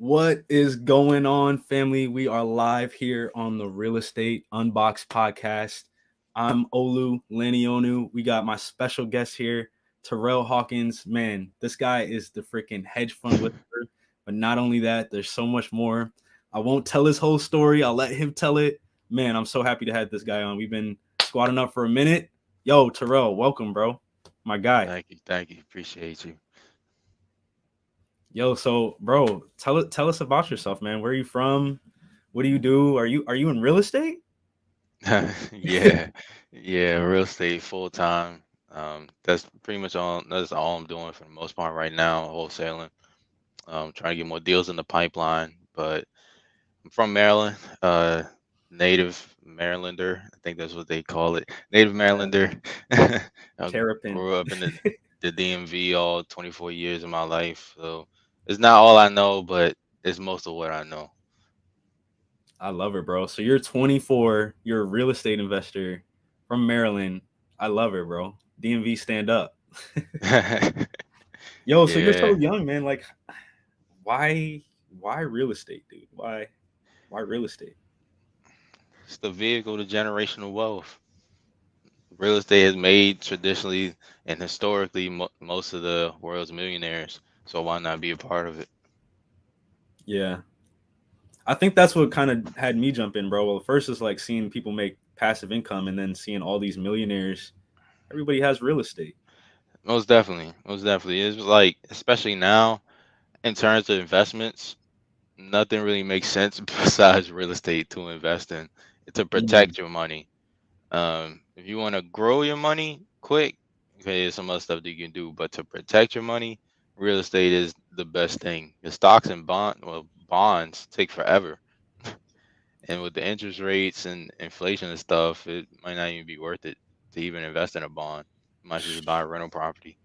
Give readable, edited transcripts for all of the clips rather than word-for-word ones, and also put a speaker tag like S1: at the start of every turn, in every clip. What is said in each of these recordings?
S1: What is going on, family? We are live here on the Real Estate Unboxed podcast. I'm Olu Lanionu. We got my special guest here, Terrell Hawkins. Man, this guy is the freaking hedge fund whisperer. But not only that, there's so much more. I won't tell his whole story. I'll let him tell it. Man, I'm so happy to have this guy on. We've been squatting up for a minute. Yo, Terrell, welcome, bro. My guy.
S2: Thank you. Appreciate you.
S1: Yo, so bro, tell us about yourself, man. Where are you from? What do you do? Are you in real estate?
S2: Yeah, yeah, real estate full time. That's pretty much all. That's all I'm doing for the most part right now, wholesaling. Trying to get more deals in the pipeline. But I'm from Maryland, native Marylander. I think that's what they call it, native Marylander. I
S1: Terrapin.
S2: grew up in the DMV all 24 years of my life, so it's not all I know, but it's most of what I know.
S1: I love it, bro. So you're 24, you're a real estate investor from Maryland. I love it, bro. DMV stand up. Yo, so you're so
S2: Yeah,
S1: young, man. Like why why real estate, dude? Why real estate?
S2: it's the vehicle to generational wealth. Real estate has made traditionally and historically most of the world's millionaires. So why not be a part of it?
S1: Yeah. I think that's what kind of had me jump in, bro. Well, first is like seeing people make passive income and then seeing all these millionaires. Everybody has real estate.
S2: Most definitely, most definitely. It's like, especially now, in terms of investments, nothing really makes sense besides real estate to invest in. To
S1: Mm,
S2: protect your money. If you want to grow your money quick, okay, there's some other stuff that you can do. But to protect your money, real estate is the best thing. The stocks and bonds take forever. And with the interest rates and inflation and stuff, it might not even be worth it to even invest in a bond. You might just buy a rental property.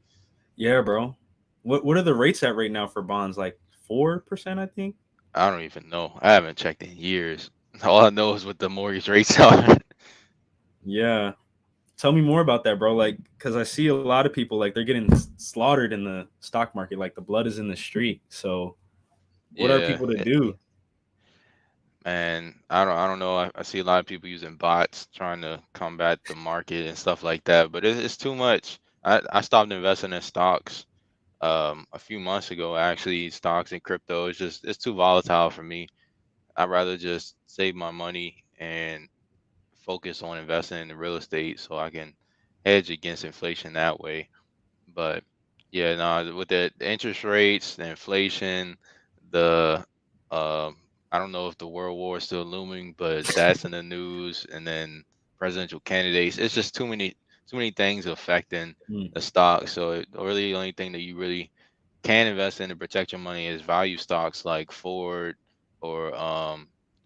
S1: yeah, bro. What are the rates at right now for bonds? Like 4%, I think.
S2: I don't even know. I haven't checked in years. All I know is what the mortgage rates are.
S1: Yeah. Tell me more about that, bro. Like, because I see a lot of people like they're getting slaughtered in the stock market. Like the blood is in the street. So, what are
S2: Yeah,
S1: people to do?
S2: and I don't know. I see a lot of people using bots trying to combat the market and stuff like that, but it's too much. I stopped investing in stocks a few months ago. Actually, stocks and crypto is just it's too volatile for me. I'd rather just save my money and focus on investing in the real estate so I can hedge against inflation that way. But yeah, no, with the interest rates, the inflation, the I don't know if the world war is still looming, but that's in the news, and then presidential candidates. It's just too many things affecting
S1: Mm,
S2: the stock. So really, the only thing that you really can invest in to protect your money is value stocks like Ford or I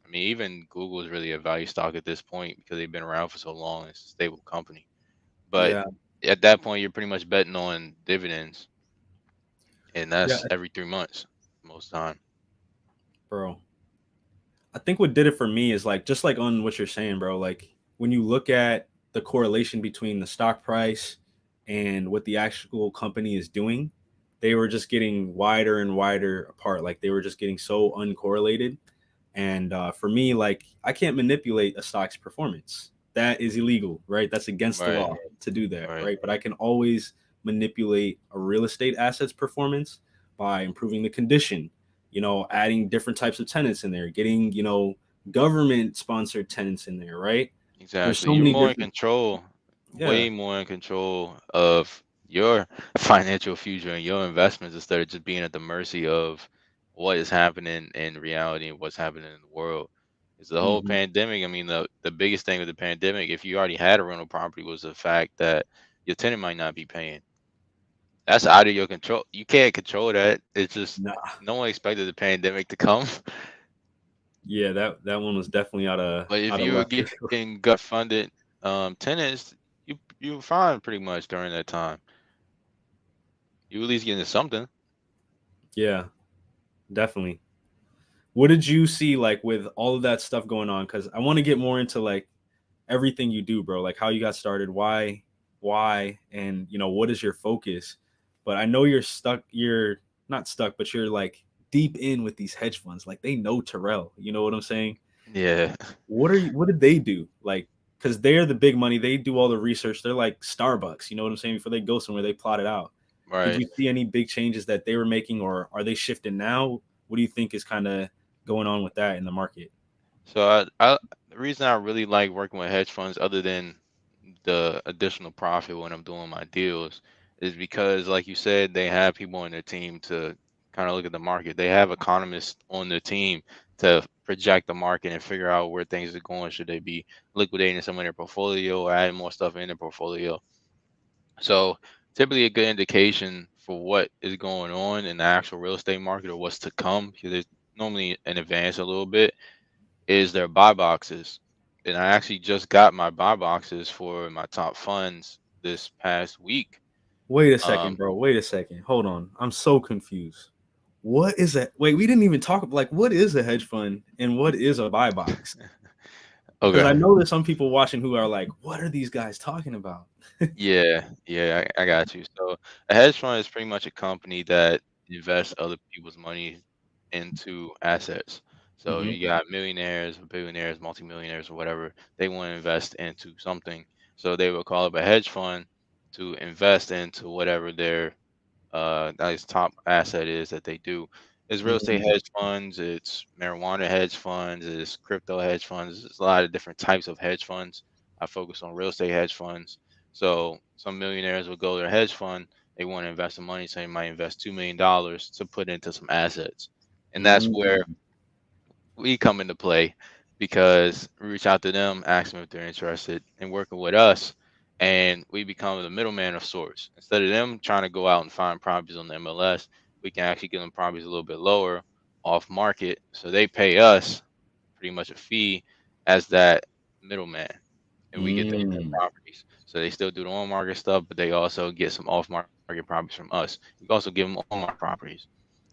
S2: mean even Google is really a value stock at this point because they've been around for so long. It's a stable company. But
S1: yeah,
S2: at that point, you're pretty much betting on dividends, and
S1: yeah,
S2: that's every 3 months most time.
S1: bro. I think what did it for me is like just like on what you're saying, bro. Like when you look at the correlation between the stock price and what the actual company is doing, they were just getting wider and wider apart. Like they were just getting so uncorrelated. And for me, like I can't manipulate a stock's performance. That is illegal, right? That's against the
S2: Right,
S1: law to do that,
S2: right.
S1: right? But I can always manipulate a real estate asset's performance by improving the condition, adding different types of tenants in there, getting, government sponsored tenants in there, right? There's
S2: Exactly.
S1: so
S2: You're
S1: many
S2: more in
S1: different,
S2: control,
S1: yeah,
S2: way more in control of your financial future and your investments instead of just being at the mercy of what is happening in reality and what's happening in the world. It's the whole
S1: hmm
S2: pandemic. I mean, the biggest thing with the pandemic, if you already had a rental property, was the fact that your tenant might not be paying. That's out of your control. You can't control that. It's just
S1: nah,
S2: no one expected the pandemic to come.
S1: yeah, that one was definitely out of
S2: But if
S1: out of
S2: you were
S1: left field.
S2: getting gut funded tenants, you were fine pretty much during that time. You at least getting something.
S1: Yeah, definitely. What did you see like with all of that stuff going on? Because I want to get more into like everything you do, bro. Like how you got started, why, and what is your focus? But I know you're stuck. You're not stuck, but you're like deep in with these hedge funds. Like they know Terrell. You know what I'm saying?
S2: Yeah.
S1: What did they do? Like, because they're the big money. They do all the research. They're like Starbucks. You know what I'm saying? Before they go somewhere, they plot it out. Did
S2: Right.
S1: you see any big changes that they were making, or are they shifting now? What do you think is kind of going on with that in the market?
S2: So the reason I really like working with hedge funds, other than the additional profit when I'm doing my deals, is because, like you said, they have people on their team to kind of look at the market. They have economists on their team to project the market and figure out where things are going. Should they be liquidating some of their portfolio or adding more stuff in their portfolio? So typically a good indication for what is going on in the actual real estate market or what's to come, because there's normally in advance a little bit, is their buy boxes. And I actually just got my buy boxes for my top funds this past week.
S1: Wait a second,
S2: Um,
S1: bro. Wait a second. Hold on. I'm so confused. What is that? Wait, we didn't even talk like what is a hedge fund and what is a buy box? Because I
S2: okay.
S1: know there's some people watching who are like, what are these guys talking about?
S2: Yeah, I got you. So a hedge fund is pretty much a company that invests other people's money into assets. So
S1: Hmm.
S2: you got millionaires, billionaires, multimillionaires, or whatever. They want to invest into something. So they will call up a hedge fund to invest into whatever their nice top asset is that they do. It's real estate
S1: Mm,
S2: hedge funds, it's marijuana hedge funds, it's crypto hedge funds. There's a lot of different types of hedge funds. I focus on real estate hedge funds. So some millionaires will go to their hedge fund. They want to invest some money, so they might invest $2 million to put into some assets, and that's where
S1: mm,
S2: we come into play, because we reach out to them, ask them if they're interested in working with us, and we become the middleman of sorts. Instead of them trying to go out and find properties on the MLS, we can actually give them properties a little bit lower off market. So they pay us pretty much a fee as that middleman, and we get them their
S1: mm,
S2: properties. So they still do the on market stuff, but they also get some off market properties from us. We can also give them on market properties.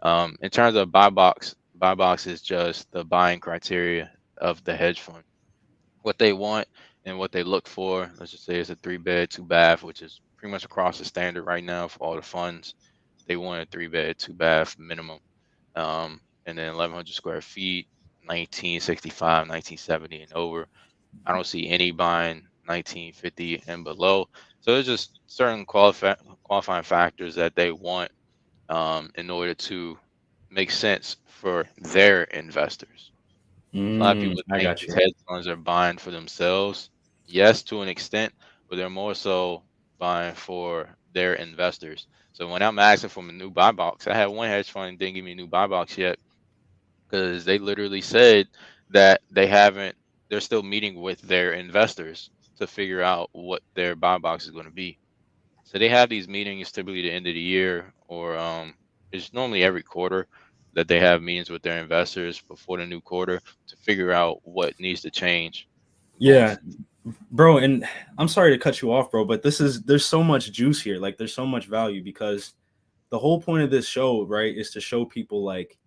S2: In terms of buy box is just the buying criteria of the hedge fund, what they want and what they look for. Let's just say it's a 3 bed, 2 bath, which is pretty much across the standard right now for all the funds. They want a 3 bed, 2 bath minimum, and then 1,100 square feet, 1965, 1970 and over. I don't see any buying 1950 and below. So there's just certain qualifying factors that they want, in order to make sense for their investors. So a lot of
S1: mm.
S2: people
S1: I
S2: think
S1: got
S2: these
S1: you.
S2: hedge funds are buying for themselves. Yes, to an extent, but they're more so buying for their investors. So when I'm asking for a new buy box, I had one hedge fund didn't give me a new buy box yet, because they literally said that they're still meeting with their investors to figure out what their buy box is going to be. So they have these meetings typically the end of the year, or it's normally every quarter that they have meetings with their investors before the new quarter to figure out what needs to change going
S1: Yeah, bro. And I'm sorry to cut you off, bro, but there's so much juice here. Like there's so much value because the whole point of this show, right, is to show people like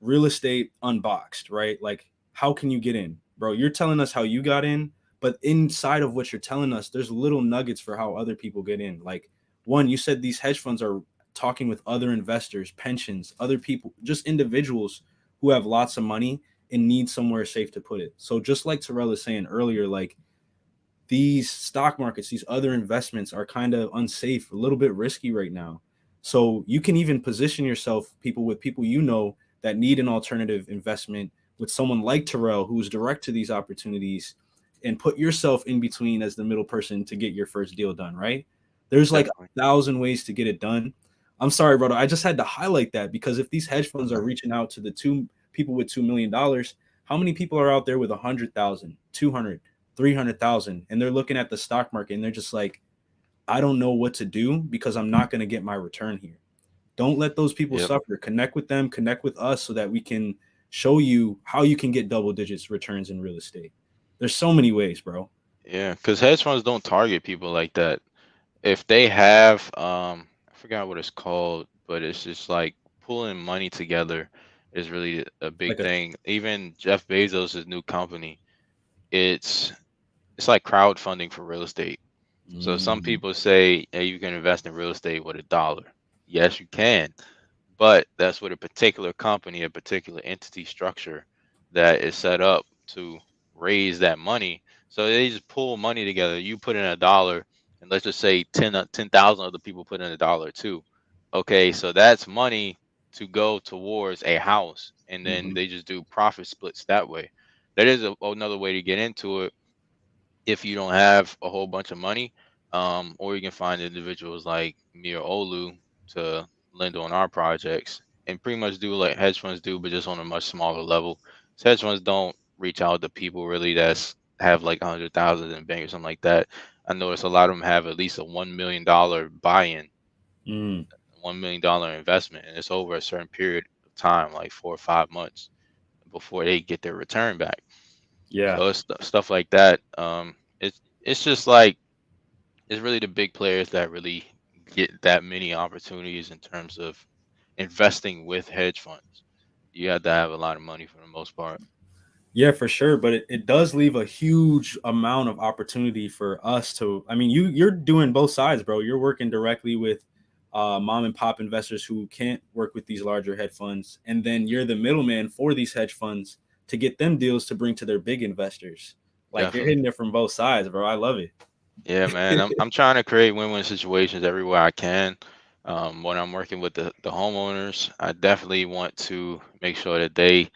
S1: real estate unboxed, right? Like, how can you get in? Bro, you're telling us how you got in, but inside of what you're telling us, there's little nuggets for how other people get in. Like, one, you said these hedge funds are talking with other investors, pensions, other people, just individuals who have lots of money and need somewhere safe to put it. So, just like Terrell was saying earlier, like, these stock markets, these other investments are kind of unsafe, a little bit risky right now. So you can even position yourself, people with people you know that need an alternative investment with someone like Terrell, who's direct to these opportunities, and put yourself in between as the middle person to get your first deal done, right? There's like
S2: definitely.
S1: 1,000 ways to get it done. I'm sorry, brother. I just had to highlight that because if these hedge funds are reaching out to the two people with $2 million, how many people are out there with 100,000, 200? 300,000 and they're looking at the stock market and they're just like, I don't know what to do because I'm not going to get my return here. Don't let those people
S2: Yep.
S1: suffer. Connect with them, connect with us so that we can show you how you can get double digits returns in real estate. There's so many ways, bro.
S2: Yeah, because hedge funds don't target people like that. If they have, I forgot what it's called, but it's just like pulling money together is really a big
S1: Like a
S2: thing. Even Jeff Bezos' new company, it's it's like crowdfunding for real estate. So some
S1: mm,
S2: people say, hey, you can invest in real estate with $1. Yes, you can, but that's with a particular company, a particular entity structure that is set up to raise that money. So they just pull money together. You put in a dollar, and let's just say 10,000 other people put in a dollar too. Okay, so that's money to go towards a house, and then
S1: Hmm.
S2: they just do profit splits that way. That is another way to get into it if you don't have a whole bunch of money, or you can find individuals like me or Olu to lend on our projects and pretty much do like hedge funds do, but just on a much smaller level. So hedge funds don't reach out to people really that's have like 100,000 in bank or something like that. I notice a lot of them have at least a $1 million buy-in,
S1: Mm.
S2: $1 million investment, and it's over a certain period of time, like 4 or 5 months before they get their return back.
S1: Yeah.
S2: So it's stuff like that. It's just like it's really the big players that really get that many opportunities in terms of investing with hedge funds. You have to have a lot of money for the most part.
S1: Yeah, for sure. But it does leave a huge amount of opportunity for us to, I mean, you're doing both sides, bro. You're working directly with mom and pop investors who can't work with these larger hedge funds. And then you're the middleman for these hedge funds to get them deals to bring to their big investors. Like you're
S2: Definitely.
S1: hitting it from both sides, bro. I love it.
S2: Yeah, man. I'm trying to create win-win situations everywhere I can. When I'm working with the homeowners, I definitely want to make sure that they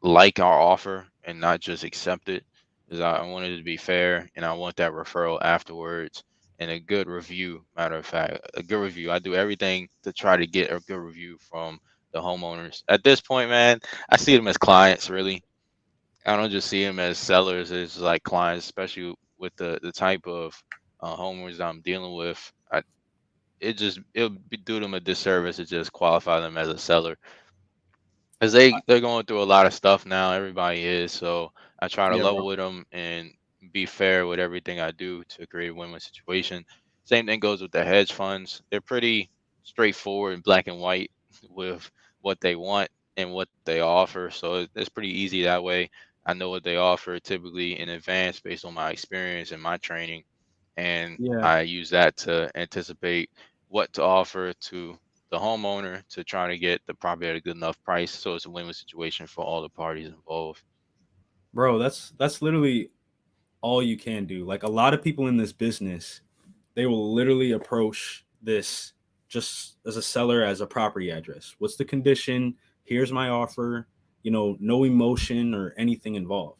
S2: like our offer and not just accept it. Because I want it to be fair, and I want that referral afterwards and a good review. Matter of fact, a good review. I do everything to try to get a good review from the homeowners. At this point, man, I see them as clients. Really, I don't just see them as sellers. It's like clients, especially with the type of homeowners I'm dealing with. Do them a disservice to just qualify them as a seller, because they're going through a lot of stuff now. Everybody is. So I try to
S1: Yeah,
S2: level
S1: bro.
S2: with them and be fair with everything I do to create a win-win situation. Same thing goes with the hedge funds. They're pretty straightforward and black and white with what they want and what they offer. So it's pretty easy that way. I know what they offer typically in advance based on my experience and my training, and
S1: Yeah.
S2: I use that to anticipate what to offer to the homeowner to try to get the property at a good enough price so it's a win-win situation for all the parties involved.
S1: Bro, that's literally all you can do. Like a lot of people in this business, they will literally approach this just as a seller as a property address. What's the condition? Here's my offer. No emotion or anything involved.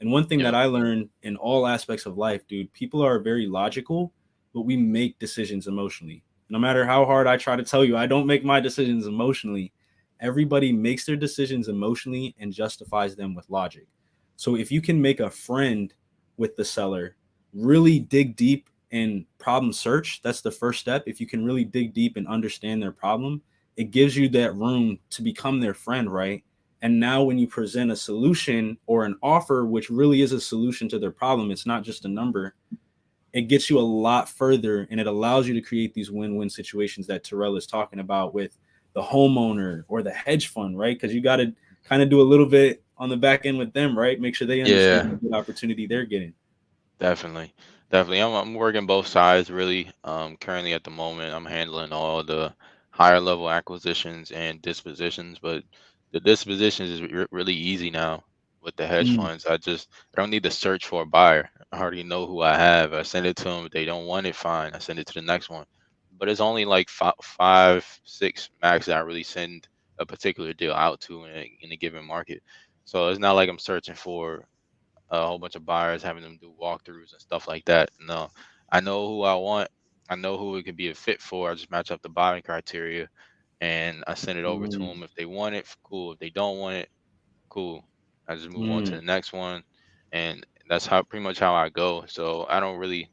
S1: And one thing that
S2: Yep.
S1: I learned in all aspects of life, dude, people are very logical, but we make decisions emotionally. No matter how hard I try to tell you, I don't make my decisions emotionally. Everybody makes their decisions emotionally and justifies them with logic. So if you can make a friend with the seller, really dig deep and problem search. That's the first step. If you can really dig deep and understand their problem, it gives you that room to become their friend, right? And now when you present a solution or an offer which really is a solution to their problem, it's not just a number. It gets you a lot further and it allows you to create these win-win situations that Terrell is talking about with the homeowner or the hedge fund, right? Because you got to kind of do a little bit on the back end with them, right? Make sure they understand
S2: Yeah,
S1: the good opportunity they're getting.
S2: definitely. Definitely. I'm working both sides really. Currently at the moment, I'm handling all the higher level acquisitions and dispositions, but the dispositions is really easy now with the hedge
S1: Mm.
S2: funds. I don't need to search for a buyer. I already know who I have. I send it to them. If they don't want it, fine. I send it to the next one. But it's only like five, six max that I really send a particular deal out to in a given market. So it's not like I'm searching for a whole bunch of buyers, having them do walkthroughs and stuff like that. No, I know who I want. I know who it could be a fit for. I just match up the buying criteria and I send it over to
S1: Mm.
S2: them. If they want it, cool. If they don't want it, cool. I just move on to
S1: Mm.
S2: the next one, and that's how pretty much how I go. So I don't really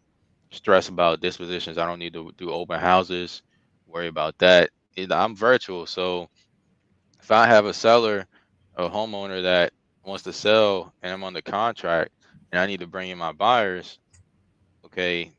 S2: stress about dispositions. I don't need to do open houses, worry about that. I'm virtual, so if I have a seller, a homeowner that wants to sell, and I'm under contract, and I need to bring in my buyers, okay,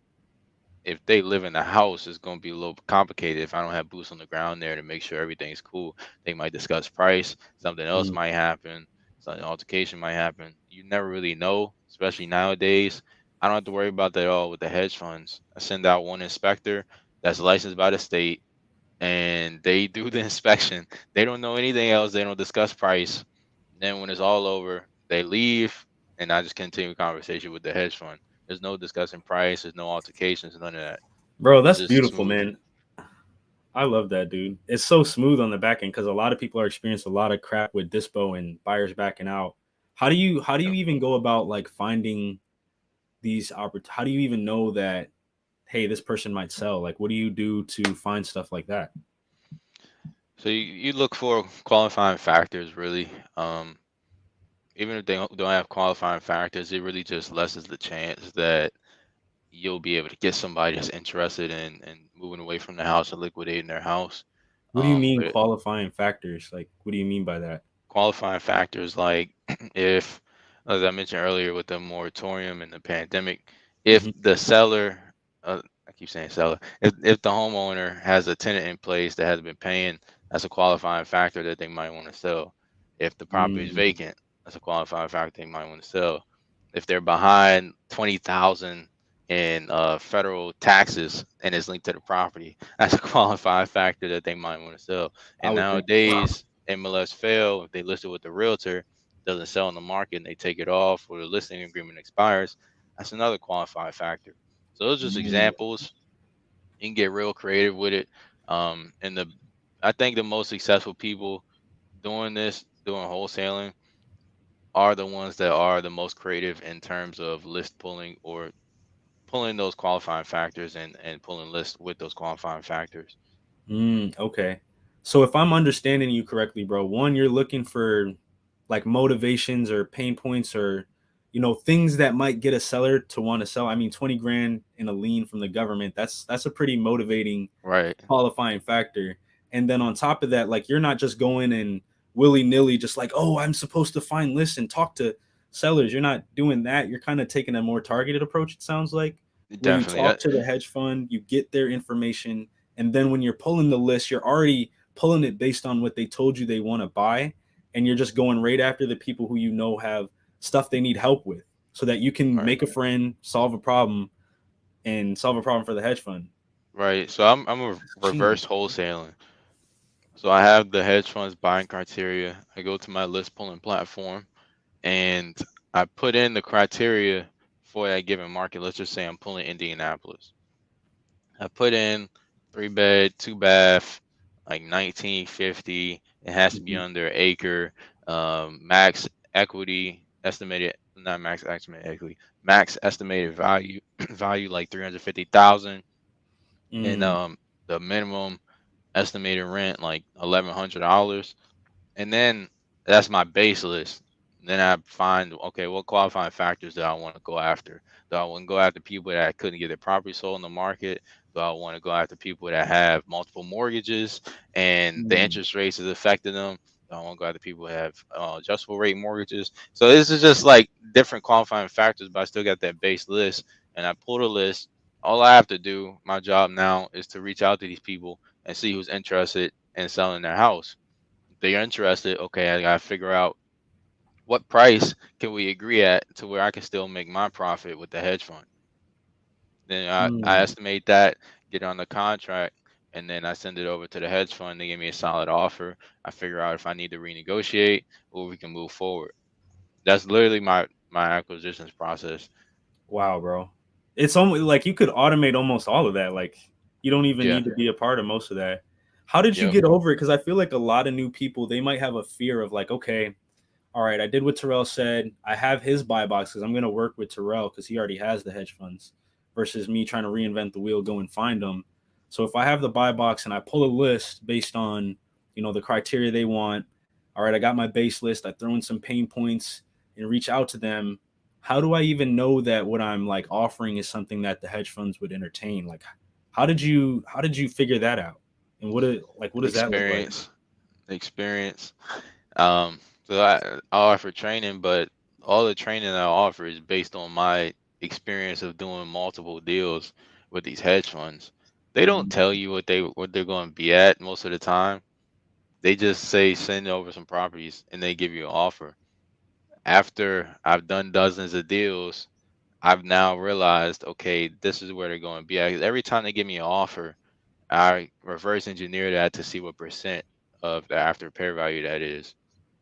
S2: if they live in the house, it's going to be a little complicated if I don't have boots on the ground there to make sure everything's cool. They might discuss price, something else
S1: Mm.
S2: might happen, some altercation might happen. You never really know, especially nowadays. I don't have to worry about that at all with the hedge funds. I send out one inspector that's licensed by the state, and they do the inspection. They don't know anything else. They don't discuss price. Then when it's all over, they leave, and I just continue conversation with the hedge fund. There's no discussing price. There's no altercations. None of that.
S1: Bro,
S2: It's
S1: that's
S2: just
S1: beautiful,
S2: smooth.
S1: man. I love that, dude. It's so smooth on the back end because a lot of people are experiencing a lot of crap with dispo and buyers backing out. How do you
S2: Yep.
S1: even go about like finding these how do you even know that hey, this person might sell? Like what do you do to find stuff like that?
S2: So you look for qualifying factors, really. Even if they don't have qualifying factors, it really just lessens the chance that you'll be able to get somebody that's interested in moving away from the house or liquidating their house.
S1: What do you mean
S2: But
S1: qualifying factors? Like what do you mean by that?
S2: qualifying factors like if, as I mentioned earlier with the moratorium and the pandemic, if
S1: Hmm.
S2: the seller, I keep saying seller, if the homeowner has a tenant in place that hasn't been paying, that's a qualifying factor that they might want to sell. If the property is
S1: Mm,
S2: vacant, that's a qualifying factor they might want to sell. If they're behind 20,000 in federal taxes and it's linked to the property, that's a qualifying factor that they might want to sell.
S1: I
S2: And
S1: would think.
S2: nowadays, MLS fail, if they list it with the realtor, doesn't sell in the market and they take it off or the listing agreement expires, that's another qualifying factor. So those are just
S1: Mm,
S2: examples. You can get real creative with it. And I think the most successful people doing this, doing wholesaling, are the ones that are the most creative in terms of list pulling or pulling those qualifying factors and pulling lists with those qualifying factors.
S1: okay. So if I'm understanding you correctly, bro, one, you're looking for like motivations or pain points or things that might get a seller to want to sell. I mean, 20 grand in a lien from the government, that's a pretty motivating
S2: Right.
S1: qualifying factor. And then on top of that, like you're not just going and willy-nilly just like, oh, I'm supposed to find lists and talk to sellers. You're not doing that. You're kind of taking a more targeted approach, it sounds like, where you
S2: Definitely.
S1: talk to the hedge fund, you get their information, and then when you're pulling the list, you're already pulling it based on what they told you they want to buy, and you're just going right after the people who have stuff they need help with, so that you can
S2: Right.
S1: make a friend, solve a problem, and solve a problem for the hedge fund.
S2: Right. So I'm a reverse
S1: Jeez.
S2: wholesaling. So I have the hedge funds buying criteria. I go to my list pulling platform and I put in the criteria for that given market. Let's just say I'm pulling Indianapolis. I put in 3 bed, 2 bath, like 1950. It has to be
S1: Mhm.
S2: under an acre. Max equity estimated, not max estimated equity, max estimated value value like 350,000, and
S1: Mm.
S2: the minimum estimated rent like $1,100, and then that's my base list. Then I find, okay, what qualifying factors do I want to go after? Do I want to go after people that couldn't get their property sold in the market? Do I want to go after people that have multiple mortgages and the
S1: Mm.
S2: interest rates is affecting them? Do I want to go after people that have adjustable rate mortgages? So this is just like different qualifying factors, but I still got that base list, and I pull the list. All I have to do, my job now, is to reach out to these people and see who's interested in selling their house. If they're interested, okay, I gotta figure out what price can we agree at to where I can still make my profit with the hedge fund. Then I
S1: Mm.
S2: estimate that, get on the contract, and then I send it over to the hedge fund. They give me a solid offer. I figure out if I need to renegotiate or we can move forward. That's literally my acquisitions process.
S1: Wow, bro. It's almost like you could automate almost all of that. Like you don't even
S2: Yeah.
S1: need to be a part of most of that. How did you
S2: Yep.
S1: get over it? Because I feel like a lot of new people, they might have a fear of like, okay, all right, I did what Terrell said. I have his buy box because I'm going to work with Terrell because he already has the hedge funds versus me trying to reinvent the wheel, go and find them. So if I have the buy box and I pull a list based on, the criteria they want, all right, I got my base list. I throw in some pain points and reach out to them. How do I even know that what I'm like offering is something that the hedge funds would entertain? Like, how did you figure that out? And what does that look like?
S2: Experience. Experience. Um, I offer training, but all the training I offer is based on my experience of doing multiple deals with these hedge funds. They don't
S1: Mm.
S2: tell you what they're going to be at most of the time. They just say send over some properties and they give you an offer. After I've done dozens of deals, I've now realized, okay, this is where they're going to be at. 'Cause every time they give me an offer, I reverse engineer that to see what percent of the after repair value that is,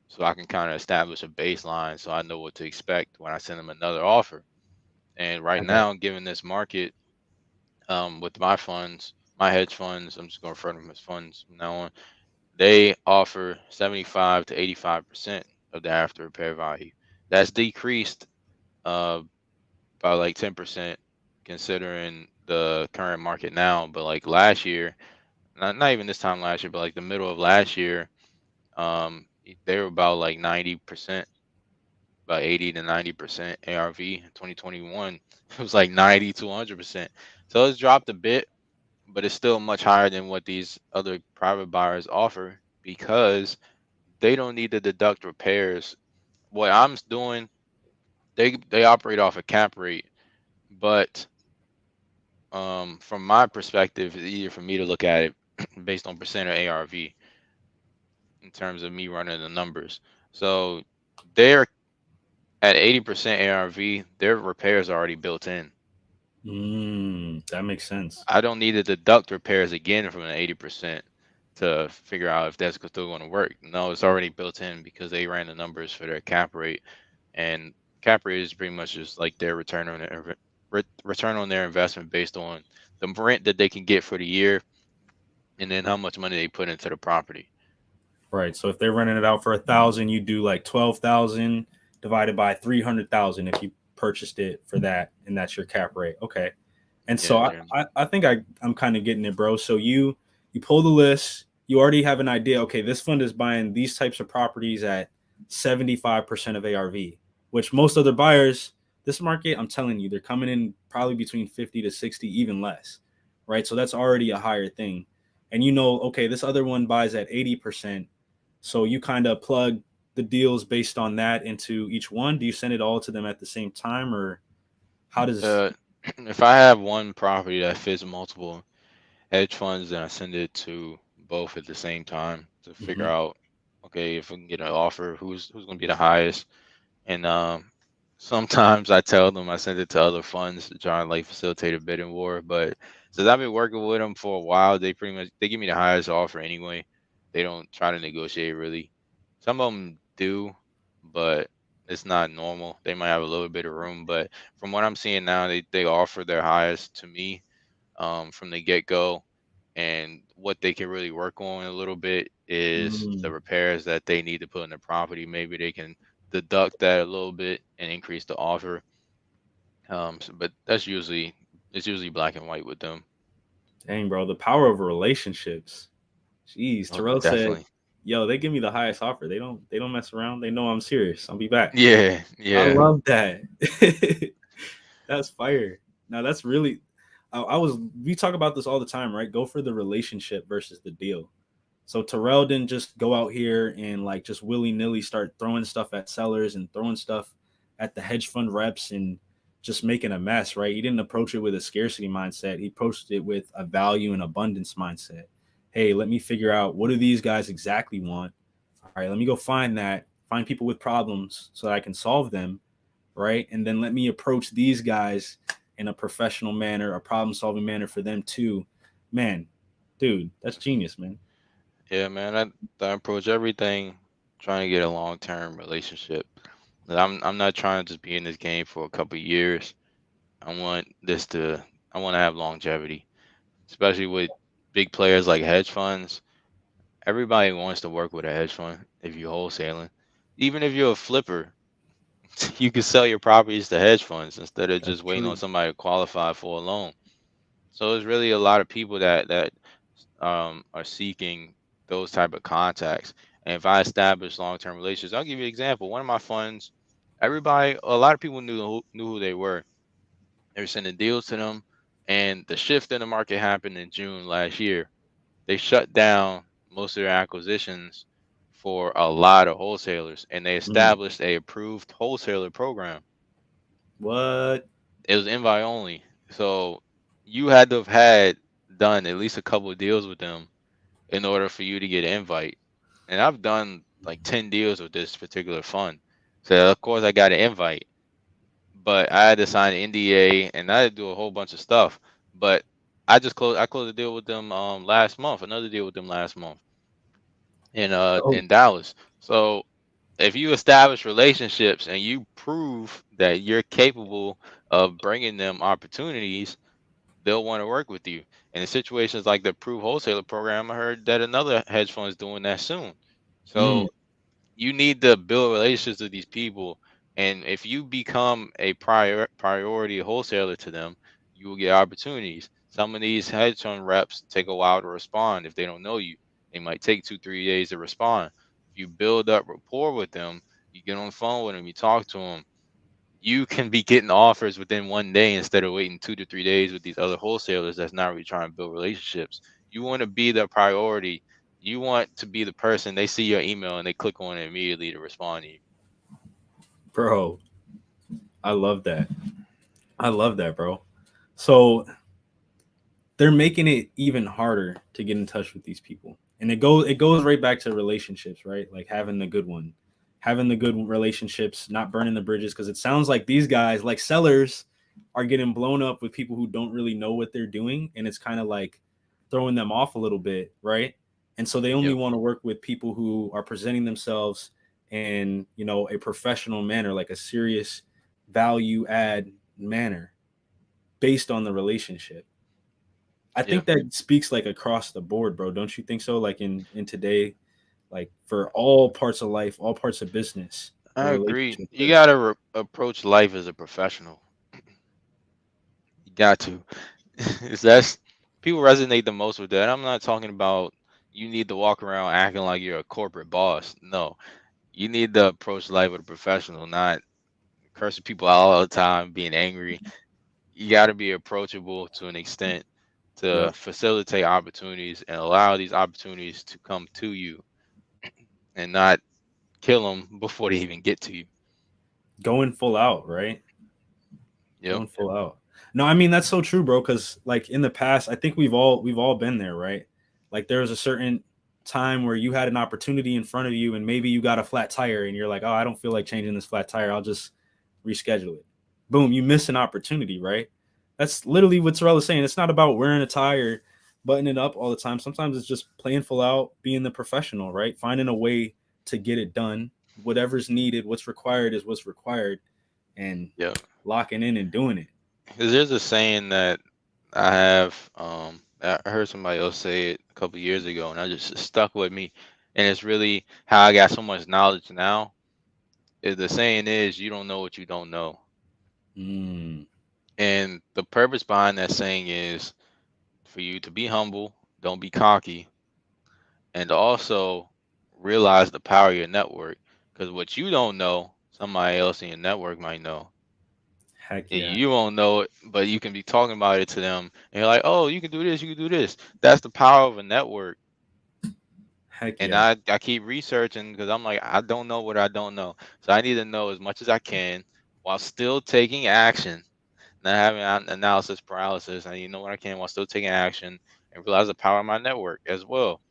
S2: so I can kind of establish a baseline so I know what to expect when I send them another offer. And right
S1: I got
S2: now, given this market, with my funds, my hedge funds, I'm just going to refer to them as funds from now on. They offer 75 to 85% of the after repair value. That's decreased uh, by like 10% considering the current market now. But like last year, not even this time last year, but like the middle of last year, they were about like 90%, about 80 to 90% ARV. In 2021, it was like 90 to 100%. So it's dropped a bit, but it's still much higher than what these other private buyers offer because they don't need to deduct repairs. What doing, they operate off a cap rate, but from my perspective, it's easier for me to look at it based on percent of ARV in terms of me running the numbers. So they're at 80% ARV, their repairs are already built in.
S1: that makes sense.
S2: I don't need to deduct repairs again from the 80% to figure out if that's still going to work. No, it's already built in because they ran the numbers for their cap rate, and cap rate is pretty much just like their return on their investment based on the rent that they can get for the year, and then how much money they put into the property.
S1: Right. So if they're renting it out for 1,000, you do like 12,000 divided by 300,000 if you purchased it for that, and that's your cap rate. Okay. And
S2: Yeah,
S1: so I think I'm kind of getting it, bro. So you pull the list, you already have an idea. Okay, this fund is buying these types of properties at 75% of ARV, which most other buyers, this market, I'm telling you, they're coming in probably between 50 to 60, even less. Right. So that's already a higher thing. And you know, okay, this other one buys at 80%. So you kind of plug the deals based on that into each one. Do you send it all to them at the same time, or how does?
S2: uh, if I have one property that fits multiple hedge funds, then I send it to both at the same time to figure
S1: Mhm.
S2: out, okay, if we can get an offer, who's going to be the highest. And sometimes I tell them I send it to other funds to try and like facilitate a bidding war. But since I've been working with them for a while, they pretty much they give me the highest offer anyway. They don't try to negotiate really. Some of them do, but it's not normal. They might have a little bit of room, but from what I'm seeing now, they offer their highest to me from the get go. And what they can really work on a little bit is the
S1: Mm.
S2: repairs that they need to put in the property. Maybe they can deduct that a little bit and increase the offer. But it's usually black and white with them.
S1: Dang, bro, the power of relationships. Jeez,
S2: Oh,
S1: Terrell said,
S2: definitely.
S1: "Yo, they give me the highest offer. They don't mess around. They know I'm serious. I'll be back."
S2: Yeah,
S1: I
S2: yeah,
S1: love that. That's fire. Now that's really. I was. We talk about this all the time, right? Go for the relationship versus the deal. So Terrell didn't just go out here and like just willy nilly start throwing stuff at sellers and throwing stuff at the hedge fund reps and just making a mess, right? He didn't approach it with a scarcity mindset. He approached it with a value and abundance mindset. Hey, let me figure out what do these guys exactly want. All right, let me go find that, find people with problems so that I can solve them, right? And then let me approach these guys in a professional manner, a problem solving manner for them too. Man, dude, that's genius, man.
S2: yeah, man. I approach everything trying to get a long term relationship. I'm not trying to just be in this game for a couple of years. I want this to I want to have longevity, especially with big players like hedge funds. Everybody wants to work with a hedge fund if you're wholesaling. Even if you're a flipper, you can sell your properties to hedge funds instead of
S1: That's
S2: just waiting on
S1: true.
S2: somebody to qualify for a loan. So there's really a lot of people that are seeking those type of contacts. And if I establish long-term relationships, I'll give you an example. One of my funds, a lot of people knew who they were. They were sending deals to them, and the shift in the market happened in June last year. They shut down most of their acquisitions for a lot of wholesalers, and they
S1: Mm.
S2: established a approved wholesaler program.
S1: What?
S2: It was invite only, so you had to have had done at least a couple of deals with them in order for you to get an invite. And I've done like 10 deals with this particular fund, so of course I got an invite, but I had to sign an NDA and I had to do a whole bunch of stuff. But I closed a deal with them last month, another deal with them last month
S1: Oh,
S2: in Dallas. So if you establish relationships and you prove that you're capable of bringing them opportunities, they'll want to work with you. And in situations like the approved wholesaler program, I heard that another hedge fund is doing that soon.
S1: mm,
S2: So you need to build relationships with these people, and if you become a priority wholesaler to them, you will get opportunities. Some of these hedge fund reps take a while to respond if they don't know you. They might take 2 3 days to respond. If you build up rapport with them, you get on the phone with them, you talk to them, you can be getting offers within 1 day instead of waiting 2 to 3 days with these other wholesalers that's not really trying to build relationships. You want to be the priority. You want to be the person they see your email and they click on it immediately to respond to you.
S1: bro, I love that. I love that, bro. So they're making it even harder to get in touch with these people. And it goes right back to relationships, right? Like having the good one, having the good relationships, not burning the bridges. Because it sounds like these guys, like sellers, are getting blown up with people who don't really know what they're doing, and it's kind of like throwing them off a little bit, right? And so they only
S2: Yep.
S1: want to work with people who are presenting themselves in, a professional manner, like a serious value add manner based on the relationship. I
S2: Yeah.
S1: think that speaks like across the board, bro. Don't you think so? Like in today, like for all parts of life, all parts of business, the
S2: I agree.
S1: relationship
S2: You got
S1: first.
S2: to approach life as a professional. You got to. Is that's people resonate the most with that. I'm not talking about you need to walk around acting like you're a corporate boss. No, you need to approach life with a professional, not cursing people out all the time, being angry. You got to be approachable to an extent to
S1: Yep.
S2: facilitate opportunities and allow these opportunities to come to you and not kill them before they even get to you.
S1: Going full out, right?
S2: Yep.
S1: Going full out. No, I mean that's so true, bro. Because like in the past, I think we've all been there, right? Like there was a certain time where you had an opportunity in front of you, and maybe you got a flat tire, and you're like, oh, I don't feel like changing this flat tire. I'll just reschedule it. Boom, you miss an opportunity, right? That's literally what Terrell is saying. It's not about wearing a tie or buttoning up all the time. Sometimes it's just playing full out, being the professional, right? Finding a way to get it done. Whatever's needed, what's required is what's required, and
S2: Yep.
S1: locking in and doing it.
S2: Because there's a saying that I have, I heard somebody else say it a couple years ago, and I just it stuck with me. And it's really how I got so much knowledge now. Is the saying is you don't know what you don't know,
S1: Mm,
S2: and the purpose behind that saying is for you to be humble, don't be cocky, and to also realize the power of your network. Because what you don't know, somebody else in your network might know.
S1: heck
S2: And
S1: yeah.
S2: you won't know it, but you can be talking about it to them. And you're like, oh, you can do this, you can do this. That's the power of a network.
S1: Heck
S2: And
S1: yeah.
S2: I keep researching because I'm like, I don't know what I don't know. So I need to know as much as I can while still taking action, not having analysis paralysis. I need to know what I can while still taking action and realize the power of my network as well.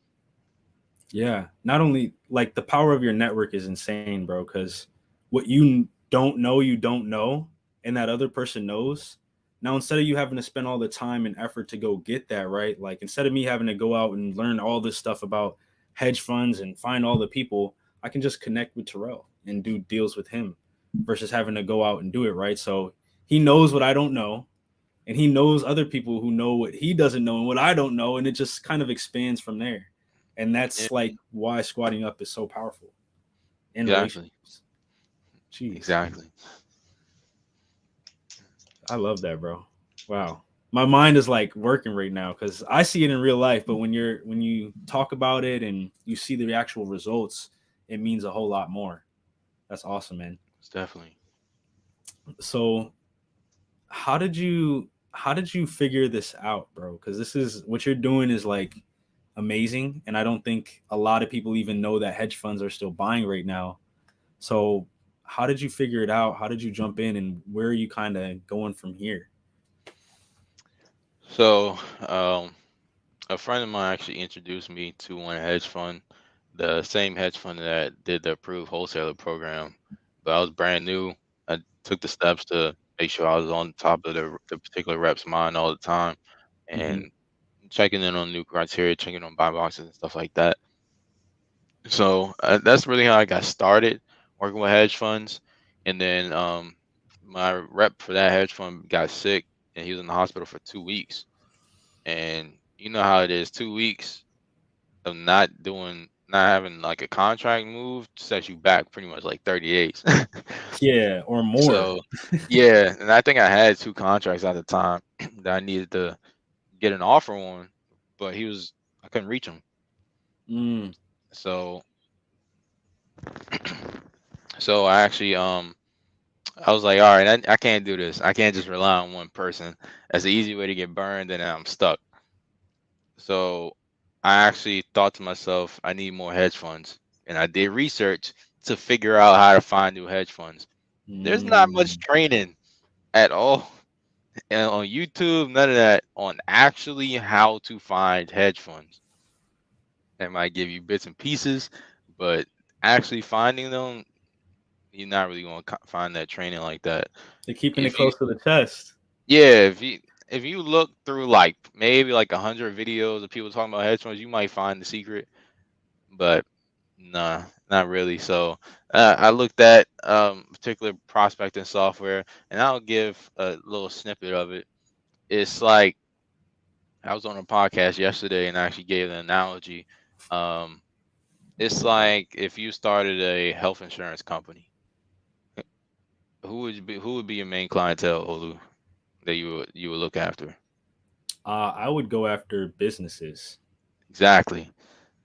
S1: Yeah. Not only like the power of your network is insane, bro, because what you don't know, and that other person knows. Now, instead of you having to spend all the time and effort to go get that, right? Like, instead of me having to go out and learn all this stuff about hedge funds and find all the people, I can just connect with Terrell and do deals with him versus having to go out and do it, right? So he knows what I don't know, and he knows other people who know what he doesn't know and what I don't know, and it just kind of expands from there. And
S2: Yeah,
S1: that's like why squatting up is so powerful in
S2: exactly.
S1: relationships. Jeez,
S2: Exactly.
S1: I love that, bro. Wow, my mind is like working right now because I see it in real life, but when you talk about it and you see the actual results, it means a whole lot more. That's awesome, man.
S2: It's definitely.
S1: So how did you figure this out, bro? Because this is what you're doing is like amazing, and I don't think a lot of people even know that hedge funds are still buying right now. So how did you figure it out? How did you jump in, and where are you kind of going from here?
S2: So, a friend of mine actually introduced me to one hedge fund, the same hedge fund that did the approved wholesaler program. But I was brand new. I took the steps to make sure I was on top of the particular rep's mind all the time.
S1: Hmm.
S2: and checking in on new criteria, checking on buy boxes and stuff like that. So that's really how I got started working with hedge funds. And then my rep for that hedge fund got sick, and he was in the hospital for 2 weeks. And you know how it is, 2 weeks of not having like a contract move sets you back pretty much like 30 days.
S1: Yeah, or more.
S2: So yeah, and I think I had two contracts at the time that I needed to get an offer on, but I couldn't reach him.
S1: Mm.
S2: So so I actually I was like, all right, I can't do this. I can't just rely on one person. That's the easy way to get burned, and I'm stuck. So I actually thought to myself, I need more hedge funds. And I did research to figure out how to find new hedge funds. There's not much
S1: Mm.
S2: training at all and on YouTube, none of that on actually how to find hedge funds. They might give you bits and pieces, but actually finding them, you're not really going to find that training like that.
S1: They're keeping it
S2: If you
S1: close to the chest.
S2: Yeah, if you look through like maybe like 100 videos of people talking about hedge funds, you might find the secret, but nah, not really. So I looked at particular prospecting software, and I'll give a little snippet of it. It's like I was on a podcast yesterday, and I actually gave an analogy. Um, it's like if you started a health insurance company, who would be your main clientele, Olu, that you would look after?
S1: I would go after businesses.
S2: Exactly.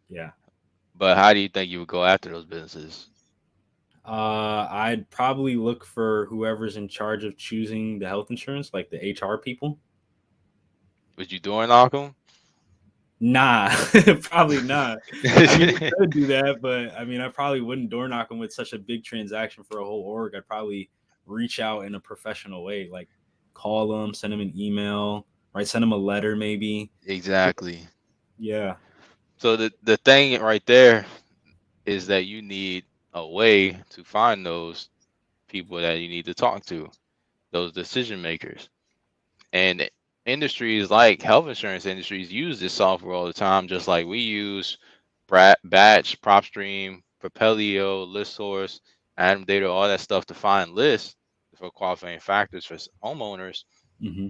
S1: Yeah.
S2: But how do you think you would go after those businesses?
S1: I'd probably look for whoever's in charge of choosing the health insurance, like the HR people.
S2: Would you door knock them?
S1: Nah, probably not. I mean, you could do that, but I mean, I probably wouldn't door knock them with such a big transaction for a whole org. I'd probably reach out in a professional way, like call them, send them an email, right? Send them a letter, maybe.
S2: Exactly.
S1: Yeah.
S2: So the thing right there is that you need a way to find those people that you need to talk to, those decision makers. And industries like health insurance industries use this software all the time, just like we use Batch, PropStream, Propelio, ListSource, Atom Data, all that stuff to find lists for qualifying factors for homeowners.
S1: Hmm.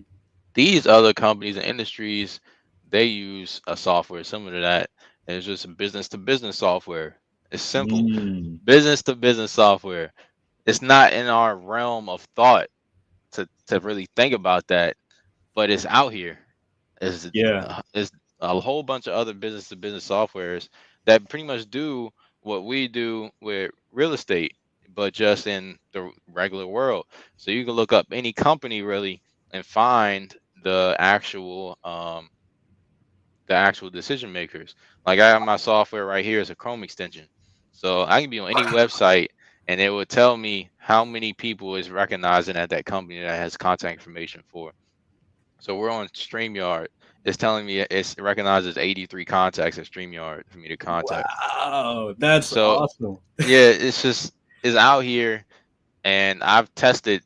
S2: These other companies and industries, they use a software similar to that. And it's just business to business software. It's simple.
S1: Mm.
S2: Business to business software. It's not in our realm of thought to really think about that, but it's out here.
S1: Yeah.
S2: It's a whole bunch of other business to business softwares that pretty much do what we do with real estate, but just in the regular world. So you can look up any company really and find the actual decision makers. Like I have my software right here as a Chrome extension. So I can be on any website and it will tell me how many people is recognizing at that company that has contact information for. So we're on StreamYard. It's telling me it recognizes 83 contacts at StreamYard for me to contact.
S1: Wow, that's
S2: So
S1: awesome.
S2: yeah, it's out here, and I've tested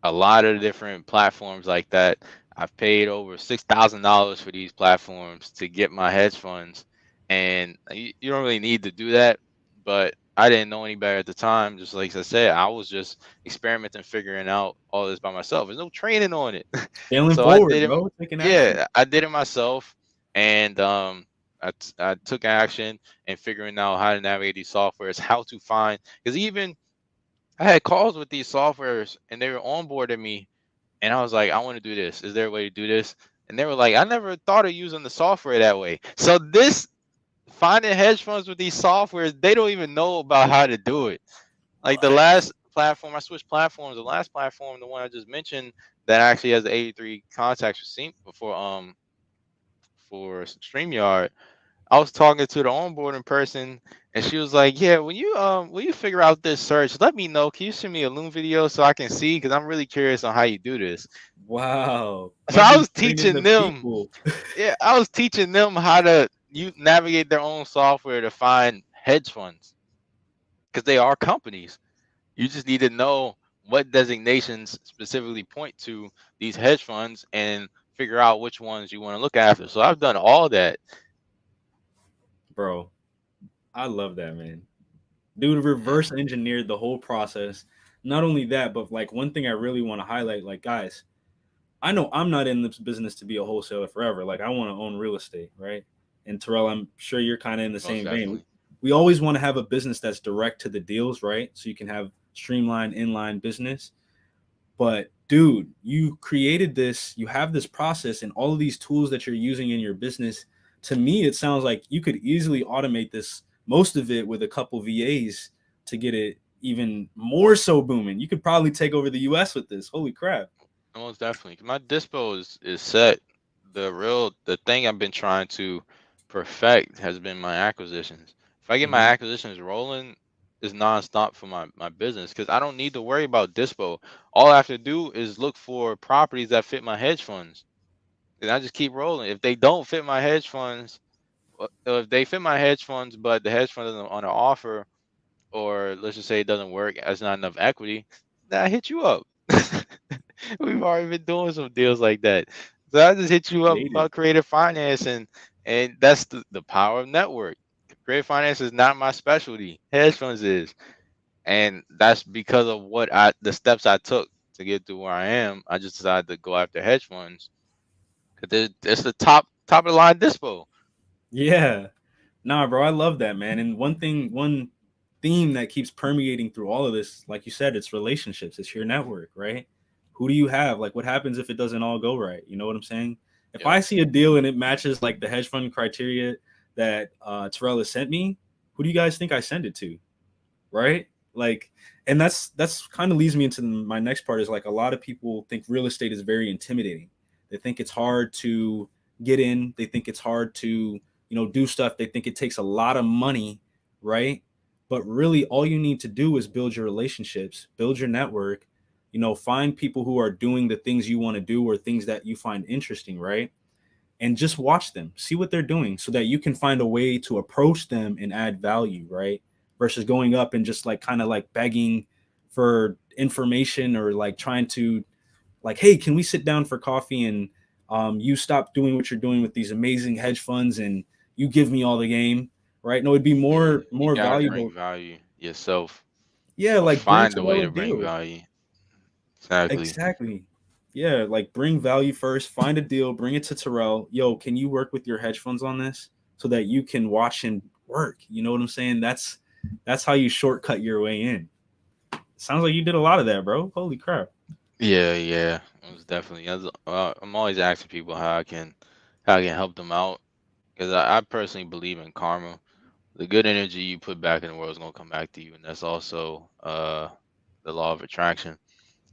S2: a lot of different platforms like that. I've paid over $6,000 for these platforms to get my hedge funds, and you don't really need to do that, but I didn't know any better at the time. Just like I said, I was just experimenting, figuring out all this by myself. There's no training on it,
S1: Failing
S2: so I
S1: forward,
S2: did it.
S1: bro. Taking action.
S2: Yeah, I did it myself, and I took action in figuring out how to navigate these softwares, how to find, because even I had calls with these softwares and they were onboarding me and I was like, I want to do this. Is there a way to do this? And they were like, I never thought of using the software that way. So this finding hedge funds with these softwares, they don't even know about how to do it. Like the
S1: What?
S2: last platform, I switched platforms. The last platform, the one I just mentioned, that actually has the 83 contacts for StreamYard. I was talking to the onboarding person, and she was like, "Yeah, when you figure out this search, let me know. Can you send me a Loom video so I can see? Because I'm really curious on how you do this."
S1: Wow.
S2: So
S1: Might
S2: I
S1: be
S2: was
S1: training
S2: teaching
S1: the
S2: them.
S1: people.
S2: Yeah, I was teaching them how to you navigate their own software to find hedge funds because they are companies. You just need to know what designations specifically point to these hedge funds and figure out which ones you want to look after. So I've done all that.
S1: Bro, I love that, man. Dude
S2: Yeah.
S1: reverse engineered the whole process. Not only that, but like one thing I really want to highlight, like guys, I know I'm not in this business to be a wholesaler forever. Like I want to own real estate, right? And Terrell, I'm sure you're kind of in the
S2: Most
S1: same vein.
S2: definitely.
S1: We always want to have a business that's direct to the deals, right? So you can have streamlined inline business. But dude, you created this, you have this process and all of these tools that you're using in your business. To me, it sounds like you could easily automate this, most of it with a couple VAs to get it even more so booming. You could probably take over the US with this. Holy crap.
S2: Most definitely. My dispo is set. The thing I've been trying to perfect has been my acquisitions. If I get my
S1: Mhm.
S2: acquisitions rolling, it's nonstop for my business because I don't need to worry about dispo. All I have to do is look for properties that fit my hedge funds, and I just keep rolling. If they don't fit my hedge funds, if they fit my hedge funds, but the hedge fund doesn't on an offer, or let's just say it doesn't work, as not enough equity, then I hit you up. We've already been doing some deals like that. So I just hit you up
S1: Creative.
S2: about creative finance, and that's the power of network. Creative finance is not my specialty. Hedge funds is. And that's because of the steps I took to get to where I am. I just decided to go after hedge funds because it's the top of the line dispo.
S1: Yeah. Nah, bro, I love that, man. And one theme that keeps permeating through all of this, like you said, it's relationships, it's your network, right? Who do you have? Like, what happens if it doesn't all go right? You know what I'm saying? If
S2: Yep.
S1: I see a deal and it matches like the hedge fund criteria that Terrell has sent me, who do you guys think I send it to? Right? Like, and that's kind of leads me into my next part is like a lot of people think real estate is very intimidating. They think it's hard to get in. They think it's hard to, do stuff. They think it takes a lot of money, right? But really all you need to do is build your relationships, build your network, find people who are doing the things you want to do or things that you find interesting, right? And just watch them, see what they're doing so that you can find a way to approach them and add value, right? Versus going up and just like kind of like begging for information or like trying to like, hey, can we sit down for coffee and you stop doing what you're doing with these amazing hedge funds and you give me all the game, right? No, it'd be
S2: Mm, you
S1: more
S2: gotta bring
S1: valuable.
S2: value yourself
S1: Yeah,
S2: or
S1: like bring
S2: find a way
S1: Terrell a
S2: to bring
S1: deal.
S2: value. Exactly.
S1: Exactly. Yeah, like bring value first, find a deal, bring it to Terrell. Yo, can you work with your hedge funds on this so that you can watch him work? You know what I'm saying? That's how you shortcut your way in. Sounds like you did a lot of that, bro. Holy crap.
S2: Yeah, yeah, it was definitely. I'm always asking people how I can help them out because I personally believe in karma. The good energy you put back in the world is gonna come back to you, and that's also the law of attraction.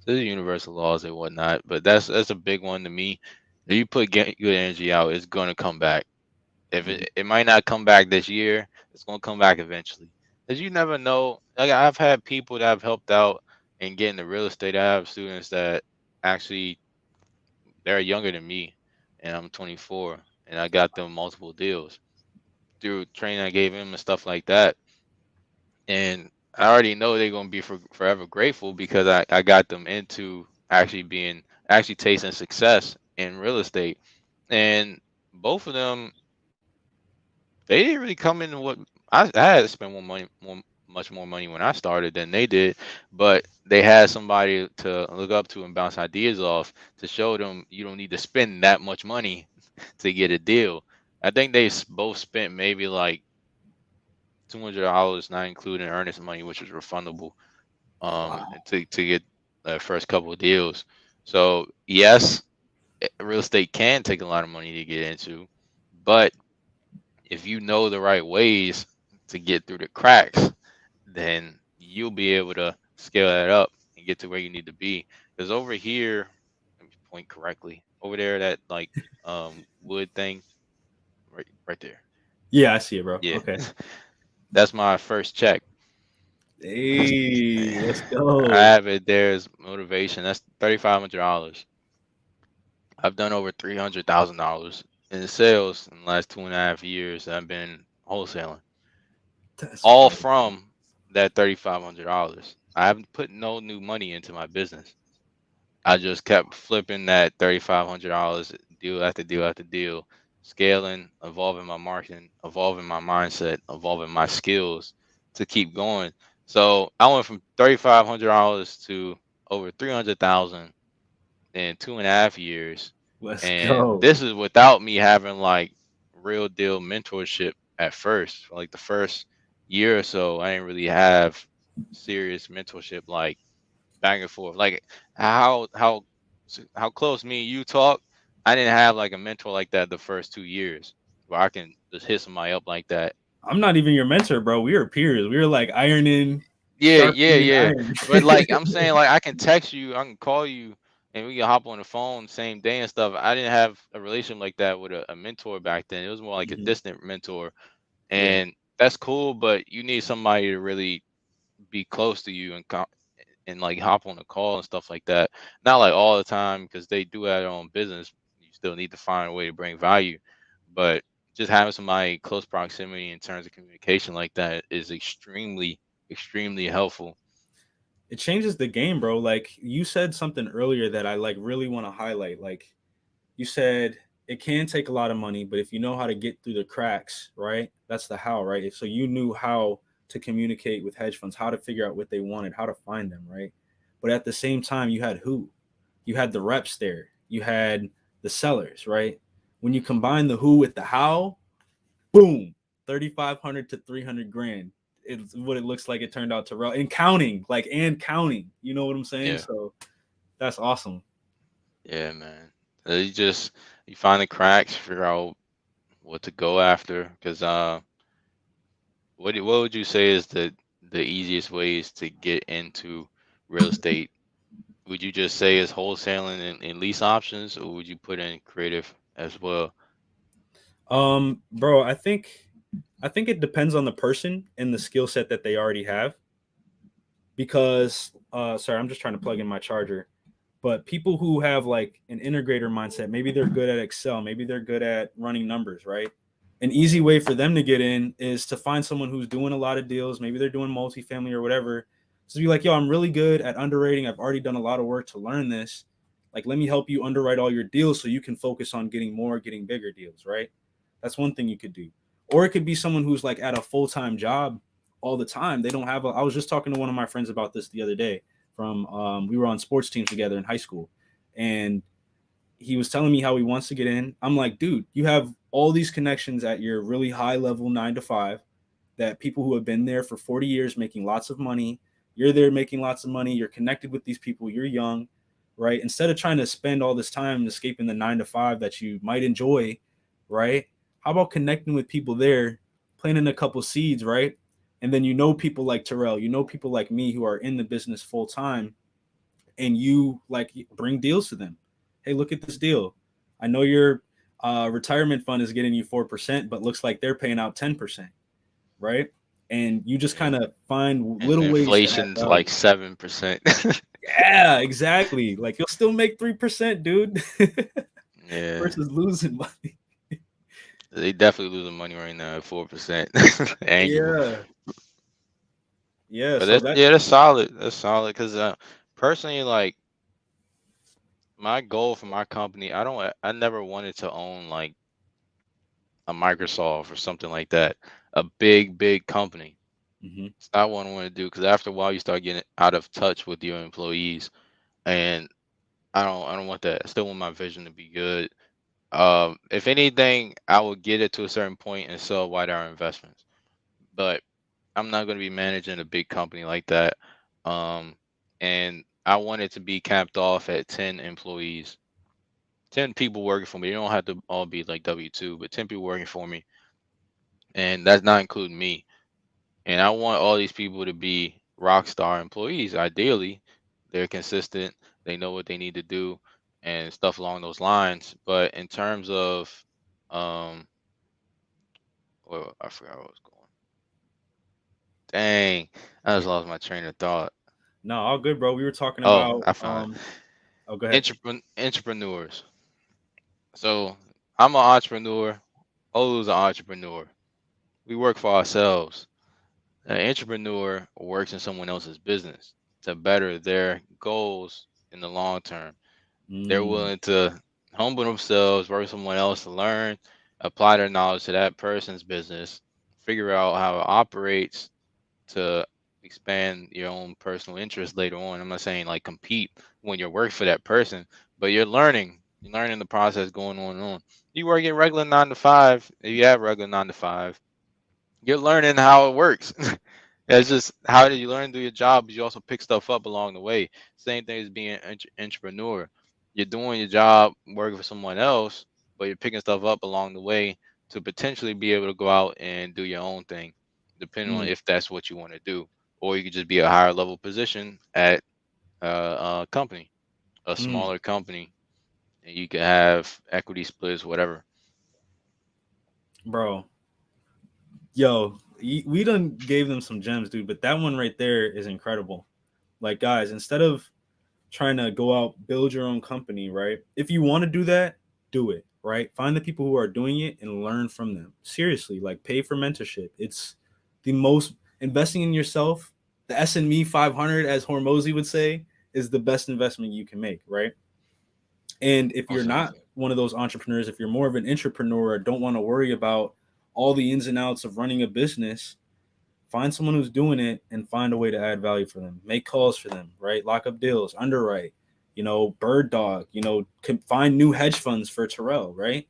S2: So there's universal laws and whatnot, but that's a big one to me. If you put good energy out, it's gonna come back. If
S1: Mhm.
S2: it might not come back this year, it's gonna come back eventually. Cause you never know. Like I've had people that have helped out in getting the real estate. I have students that actually they're younger than me, and I'm 24, and I got them multiple deals through training I gave them and stuff like that. And I already know they're gonna be forever grateful because I got them into actually tasting success in real estate. And both of them, they didn't really come in what I had to spend much more money when I started than they did, but they had somebody to look up to and bounce ideas off to show them you don't need to spend that much money to get a deal. I think they both spent maybe like $200, not including earnest money, which was refundable,
S1: Wow.
S2: to get the first couple of deals. So yes, real estate can take a lot of money to get into, but if you know the right ways to get through the cracks, then you'll be able to scale that up and get to where you need to be. Because over here, let me point correctly. Over there, that like wood thing, right there.
S1: Yeah, I see it, bro.
S2: Yeah,
S1: Okay.
S2: that's my first check.
S1: Hey, let's
S2: I
S1: go.
S2: have it there as motivation. That's $3,500. I've done over $300,000 in sales in the last 2.5 years. I've been wholesaling,
S1: That's
S2: all
S1: fire.
S2: from that $3,500. I haven't put no new money into my business. I just kept flipping that $3,500 deal after deal after deal, scaling, evolving my marketing, evolving my mindset, evolving my skills to keep going. So I went from $3,500 to over 300,000 in 2.5 years.
S1: Let's
S2: And
S1: go.
S2: this is without me having like real deal mentorship at first. For like the first year or so, I didn't really have serious mentorship like back and forth. Like how close me and you talk, I didn't have like a mentor like that the first 2 years where I can just hit somebody up like that.
S1: I'm not even your mentor, bro. We were peers. We were like ironing,
S2: Yeah, yeah,
S1: sharpening
S2: yeah.
S1: iron.
S2: But like I'm saying, like I can text you, I can call you, and we can hop on the phone same day and stuff. I didn't have a relationship like that with a mentor back then. It was more like a
S1: Mhm.
S2: distant mentor,
S1: Yeah.
S2: and that's cool. But you need somebody to really be close to you and and like hop on a call and stuff like that. Not like all the time because they do have their own business. You still need to find a way to bring value, but just having somebody close proximity in terms of communication like that is extremely, extremely helpful.
S1: It changes the game, bro. Like you said something earlier that I like really want to highlight. Like you said it can take a lot of money, but if you know how to get through the cracks, right? That's the how, right? So you knew how to communicate with hedge funds, how to figure out what they wanted, how to find them, right? But at the same time, you had who? You had the reps there. You had the sellers, right? When you
S2: Mhm.
S1: combine the who with the how, boom, 3,500 to 300 grand. It's what it looks like it turned out to and counting, like and counting. You know what I'm saying?
S2: Yeah,
S1: So that's awesome.
S2: yeah, man. You just you find the cracks, figure out what to go after. Because what would you say is the easiest ways to get into real estate? Would you just say is wholesaling and lease options, or would you put in creative as well?
S1: Bro, I think it depends on the person and the skill set that they already have. Because sorry, I'm just trying to plug in my charger. But people who have like an integrator mindset, maybe they're good at Excel, maybe they're good at running numbers, right? An easy way for them to get in is to find someone who's doing a lot of deals. Maybe they're doing multifamily or whatever. So be like, yo, I'm really good at underwriting. I've already done a lot of work to learn this. Like, let me help you underwrite all your deals so you can focus on getting more, getting bigger deals, right? That's one thing you could do. Or it could be someone who's like at a full time job all the time. They don't have I was just talking to one of my friends about this the other day. From we were on sports teams together in high school, and he was telling me how he wants to get in. I'm like, dude, you have all these connections at your really high level 9 to 5 that people who have been there for 40 years making lots of money. You're there making lots of money. You're connected with these people. You're young, right? Instead of trying to spend all this time escaping the 9 to 5 that you might enjoy, right? How about connecting with people there, planting a couple seeds, right? And then you know people like Terrell, you know people like me who are in the business full time, and you like bring deals to them. Hey, look at this deal. I know your retirement fund is getting you 4%, but looks like they're paying out 10%, right? And you just
S2: Yeah,
S1: kind of find
S2: and
S1: little ways to add
S2: inflation's like
S1: value.
S2: 7%.
S1: Yeah, exactly. Like you'll still make 3%, dude,
S2: Yeah,
S1: versus losing money.
S2: they definitely losing money right now at 4% annual.
S1: Yeah, yeah.
S2: But
S1: So
S2: that's
S1: that
S2: yeah, that's solid. That's solid because personally, like my goal for my company, I never wanted to own like a Microsoft or something like that, a big company.
S1: hmm
S2: It's not what I want to do because after a while you start getting out of touch with your employees, and I don't want that. I still want my vision to be good. If anything, I will get it to a certain point and sell wide our investments. But I'm not going to be managing a big company like that. Um, and I want it to be capped off at 10 employees, 10 people working for me. They don't have to all be like W-2, but 10 people working for me, and that's not including me. And I want all these people to be rock star employees. Ideally, they're consistent, they know what they need to do, and stuff along those lines. But in terms of, um, well, I forgot where I was going. Dang, I just lost my train of thought.
S1: no, all good, bro. We were talking
S2: Oh,
S1: about
S2: I found it.
S1: oh, go ahead.
S2: Entrepreneurs. So I'm an entrepreneur. Olu's an entrepreneur. We work for ourselves. An entrepreneur works in someone else's business to better their goals in the long term. They're
S1: Mm,
S2: willing to humble themselves, work with someone else to learn, apply their knowledge to that person's business, figure out how it operates to expand your own personal interest later on. I'm not saying like compete when you're working for that person, but you're learning the process going on and on. You work your regular 9 to 5, if you have regular 9 to 5, you're learning how it works. It's just how do you learn to do your job, but you also pick stuff up along the way. Same thing as being an entrepreneur. You're doing your job working for someone else, but you're picking stuff up along the way to potentially be able to go out and do your own thing, depending on
S1: Mm,
S2: if that's what you want to do. Or you could just be a higher level position at a company, a
S1: mm,
S2: smaller company, and you could have equity splits, whatever.
S1: bro, yo, we done gave them some gems, dude. But that one right there is incredible. Like, guys, instead of trying to go out, build your own company, right? If you want to do that, do it, right? Find the people who are doing it and learn from them. Seriously, like pay for mentorship. It's the most investing in yourself. The S&Me 500, as Hormozy would say, is the best investment you can make, right? And if you're
S2: Also,
S1: not one of those entrepreneurs, if you're more of an entrepreneur, don't want to worry about all the ins and outs of running a business, find someone who's doing it and find a way to add value for them. Make calls for them, right? Lock up deals, underwrite, bird dog, find new hedge funds for Terrell, right?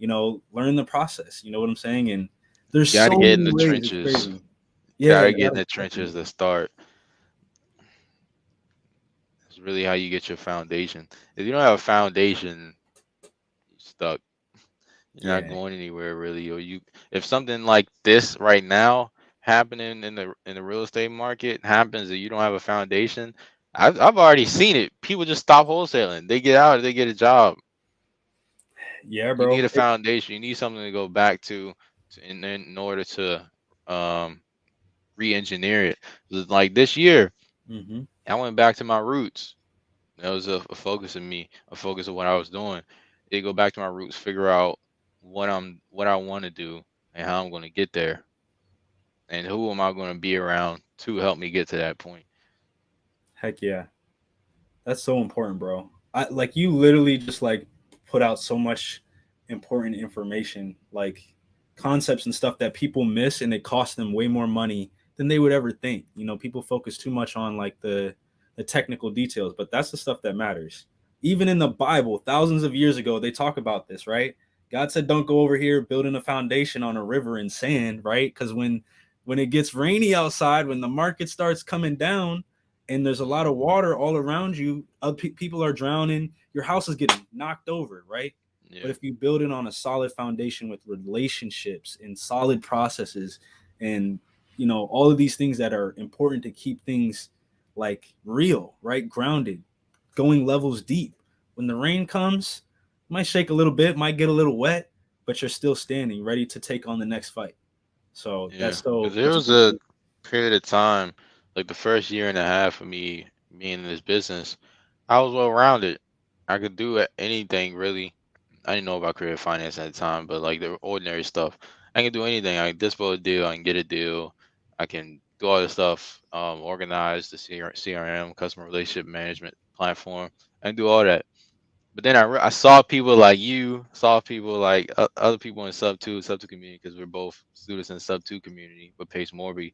S1: Learn the process. You know what I'm saying? And there's
S2: got to
S1: so
S2: get in
S1: many
S2: the
S1: ways. It's
S2: trenches.
S1: crazy.
S2: Got
S1: Yeah,
S2: to get in
S1: gotta
S2: the
S1: definitely.
S2: trenches to start. It's really how you get your foundation. If you don't have a foundation, you're stuck. You're not
S1: Yeah.
S2: going anywhere really. Or you, if something like this right now happening in the real estate market happens and you don't have a foundation, I've already seen it. People just stop wholesaling. They get out. They get a job.
S1: Yeah,
S2: You need
S1: bro.
S2: a foundation. You need something to go back to in order to um re-engineer it. 'Cause like this year,
S1: Mm-hmm.
S2: I went back to my roots. That was a focus of me, a focus of what I was doing. It go back to my roots, figure out what I want to do and how I'm going to get there, and who am I going to be around to help me get to that point.
S1: Heck yeah. That's so important, bro. I like you literally just like put out so much important information, like concepts and stuff that people miss and it costs them way more money than they would ever think. People focus too much on like the technical details, but that's the stuff that matters. Even in the Bible, thousands of years ago, they talk about this, right? God said, "Don't go over here building a foundation on a river in sand," right? Because when it gets rainy outside, when the market starts coming down, and there's a lot
S2: Mm,
S1: of water all around you, other people are drowning, your house is getting knocked over, right? But
S2: yeah,
S1: if you build it on a solid foundation with relationships and solid processes and all of these things that are important to keep things like real, right? Grounded, going levels deep. When the rain comes, it might shake a little bit, might get a little wet, but you're still standing ready to take on the next fight. So
S2: yeah.
S1: that's
S2: Because
S1: so
S2: there
S1: that's
S2: was
S1: really
S2: a
S1: good.
S2: period of time, like the first year and a half of me being in this business, I was well rounded. I could do anything really. I didn't know about creative finance at the time, but like the ordinary stuff, I can do anything. I can dispo a deal, I can get a deal, I can do all this stuff, organize the CRM, customer relationship management platform, I can do all that. But then I saw people like you, saw people like other people in sub two community because we're both students in sub two community with Pace Morby.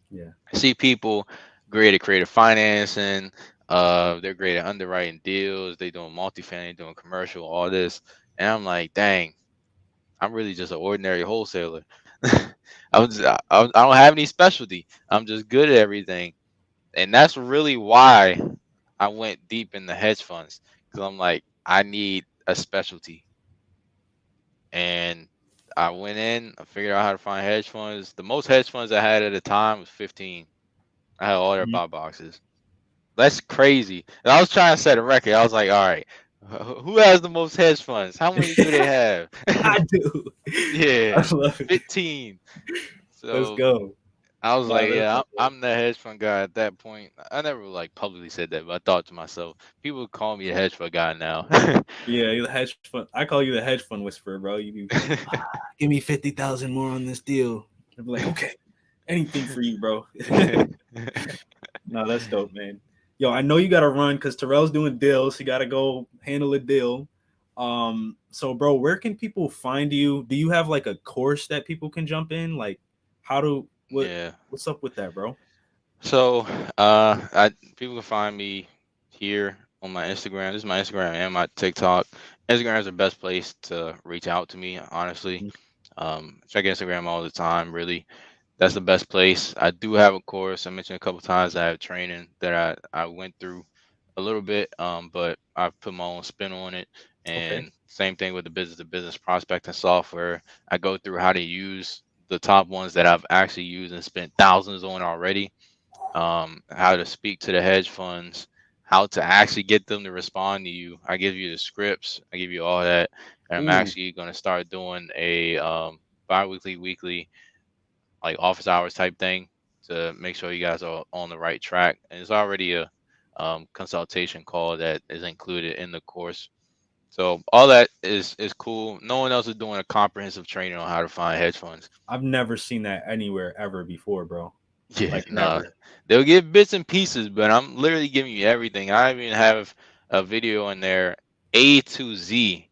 S1: Yeah.
S2: I see people great at creative financing. They're great at underwriting deals. They doing multifamily, doing commercial, all this. And I'm like, dang, I'm really just an ordinary wholesaler. I don't have any specialty. I'm just good at everything. And that's really why I went deep in the hedge funds because I'm like, I need a specialty. And I went in, I figured out how to find hedge funds. The most hedge funds I had at the time was 15. I had all their
S1: Mhm.
S2: buy boxes. That's crazy. And I was trying to set a record. I was like, all right, who has the most hedge funds? How many do they have?
S1: I do.
S2: Yeah,
S1: I love it.
S2: 15.
S1: Let's
S2: So
S1: go.
S2: I was
S1: Nah,
S2: like,
S1: that's
S2: yeah,
S1: dope, bro.
S2: I'm the hedge fund guy at that point. I never like publicly said that, but I thought to myself, people call me a hedge fund guy now.
S1: Yeah, you're the hedge fund. I call you the hedge fund whisperer, bro. You do, give me 50,000 more on this deal. I'd be like, okay, anything for you, bro. No, that's dope, man. Yo, I know you got to run because Terrell's doing deals. He got to go handle a deal. So bro, where can people find you? Do you have like a course that people can jump in? Like, how do
S2: Yeah.
S1: what's up with that, bro?
S2: So, people can find me here on my Instagram. This is my Instagram and my TikTok. Instagram is the best place to reach out to me, honestly. Check Instagram all the time, really. That's the best place. I do have a course. I mentioned a couple times I have training that I went through a little bit, but I've put my own spin on it.
S1: Okay.
S2: And same thing with the business to business prospecting software. I go through how to use the top ones that I've actually used and spent thousands on already. How to speak to the hedge funds, how to actually get them to respond to you. I give you the scripts, I give you all that, and I'm
S1: Ooh,
S2: actually going to start doing a bi-weekly, weekly, like office hours type thing to make sure you guys are on the right track. And it's already a consultation call that is included in the course. So all that is cool. No one else is doing a comprehensive training on how to find hedge funds.
S1: I've never seen that anywhere ever before, bro.
S2: Yeah,
S1: Like
S2: no,
S1: never.
S2: they'll give bits and pieces, but I'm literally giving you everything. I even have a video in there, A to Z,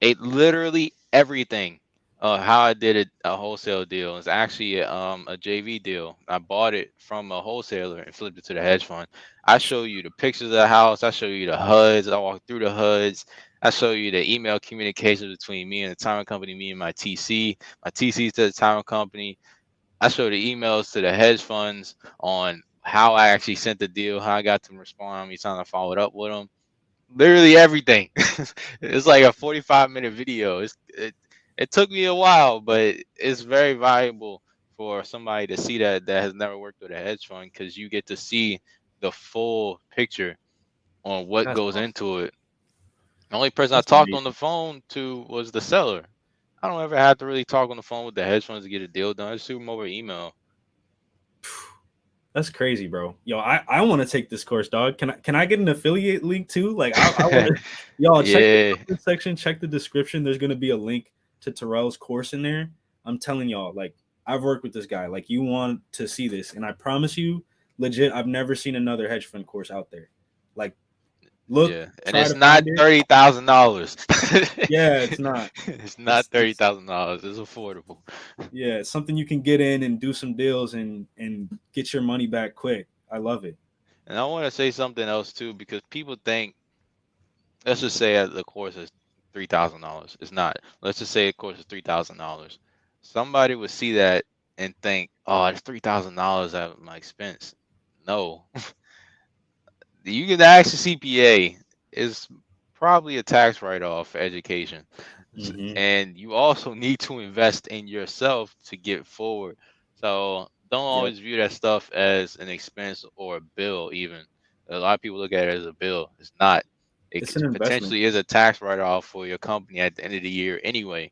S2: literally everything. How I did a wholesale deal. It's actually a JV deal. I bought it from a wholesaler and flipped it to the hedge fund. I show you the pictures of the house. I show you the HUDs. I walk through the HUDs. I show you the email communication between me and the title company, me and my TC to the title company. I show the emails to the hedge funds on how I actually sent the deal, how I got them to respond, me trying to follow it up with them. Literally everything. It's like a 45-minute video. It took me a while, but it's very valuable for somebody to see that has never worked with a hedge fund because you get to see the full picture on what
S1: That's
S2: goes
S1: awesome.
S2: into it. The only person I
S1: That's
S2: talked on the
S1: amazing.
S2: phone to was the seller. I don't ever have to really talk on the phone with the hedge funds to get a deal done. I just shoot them over email.
S1: That's crazy, bro. Yo, I want to take this course, dog. Can I get an affiliate link too? Like I want to y'all check the
S2: Yeah.
S1: comment section, check the description. There's gonna be a link to Terrell's course in there. I'm telling y'all, like I've worked with this guy. Like you want to see this, and I promise you, legit, I've never seen another hedge fund course out there. Like look,
S2: Yeah, and
S1: try
S2: it's
S1: to
S2: not
S1: find it.
S2: $30,000.
S1: Yeah, it's not.
S2: It's not thirty
S1: It's
S2: thousand dollars. It's affordable.
S1: yeah, it's something you can get in and do some deals and get your money back quick. I love it.
S2: And I want to say something else too, because people think, let's just say the course is $3,000. It's not. Let's just say a course is $3,000. Somebody would see that and think, oh, it's $3,000 out of my expense. No, you can ask the CPA. Is probably a tax write-off for education.
S1: Hmm.
S2: And you also need to invest in yourself to get forward. So don't
S1: Yep,
S2: always view that stuff as an expense or a bill. Even a lot of people look at it as a bill. It's not.
S1: it's an investment.
S2: Potentially is a tax write-off for your company at the end of the year anyway.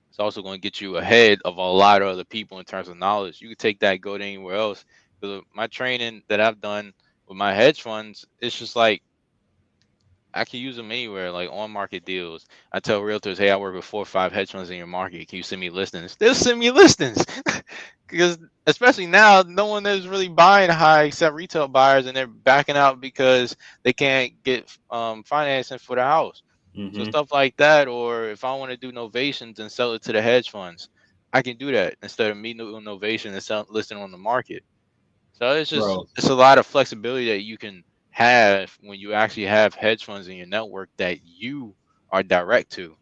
S2: It's also going to get you ahead of a lot of other people in terms of knowledge. You can take that, go to anywhere else. Because my training that I've done with my hedge funds, it's just like I can use them anywhere, like on market deals. I tell realtors, hey, I work with 4 or 5 hedge funds in your market. Can you send me listings? They'll send me listings. Because especially now, no one is really buying high except retail buyers, and they're backing out because they can't get financing for the house. So
S1: Hmm.
S2: stuff like that, or if I want to do novations and sell it to the hedge funds, I can do that instead of me doing novation and sell listing on the market. So
S1: Bro.
S2: it's a lot of flexibility that you can have when you actually have hedge funds in your network that you are direct to.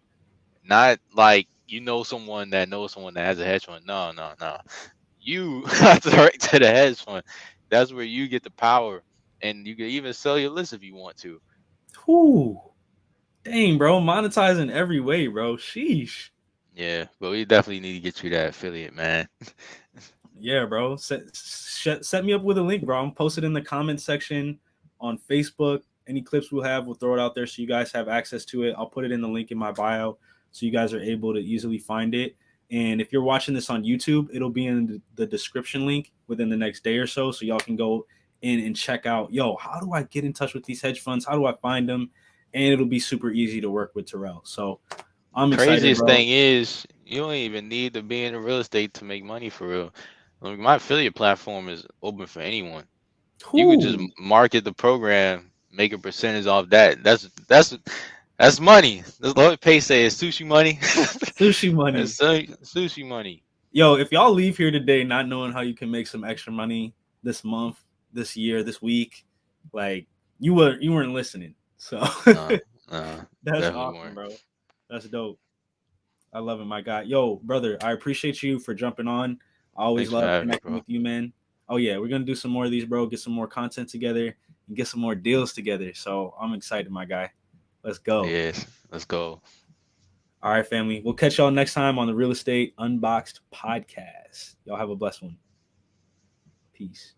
S2: Not like you know someone that knows someone that has a hedge fund. No, no, no. You are direct to the hedge fund. That's where you get the power. And you can even sell your list if you want to.
S1: Whew. Dang, bro, monetizing every way, bro. Sheesh.
S2: Yeah, but we definitely need to get you that affiliate, man.
S1: Yeah, bro. Set me up with a link, bro. I'm posted in the comment section on Facebook. Any clips we'll have, we'll throw it out there so you guys have access to it. I'll put it in the link in my bio so you guys are able to easily find it. And if you're watching this on YouTube, it'll be in the description link within the next day or so. So y'all can go in and check out, yo, how do I get in touch with these hedge funds? How do I find them? And it'll be super easy to work with Terrell. So I'm excited,
S2: Craziest
S1: bro.
S2: thing is you don't even need to be in real estate to make money for real. Like, my affiliate platform is open for anyone. You could just
S1: Whew.
S2: market the program, make a percentage off that. That's money. That's what Pay say is sushi money.
S1: Sushi money.
S2: That's sushi money.
S1: Yo, if y'all leave here today not knowing how you can make some extra money this month, this year, this week, like you weren't listening. So
S2: Nah,
S1: that's
S2: definitely
S1: awesome,
S2: weren't.
S1: bro. That's dope. I love it, my guy. Yo, brother, I appreciate you for jumping on. I always
S2: Thanks for
S1: love
S2: having me,
S1: connecting
S2: bro.
S1: with you, man. Oh yeah, we're gonna do some more of these, bro. Get some more content together and get some more deals together. So I'm excited, my guy. Let's go.
S2: Yes, let's go.
S1: All right, family. We'll catch y'all next time on the Real Estate Unboxed podcast. Y'all have a blessed one. Peace.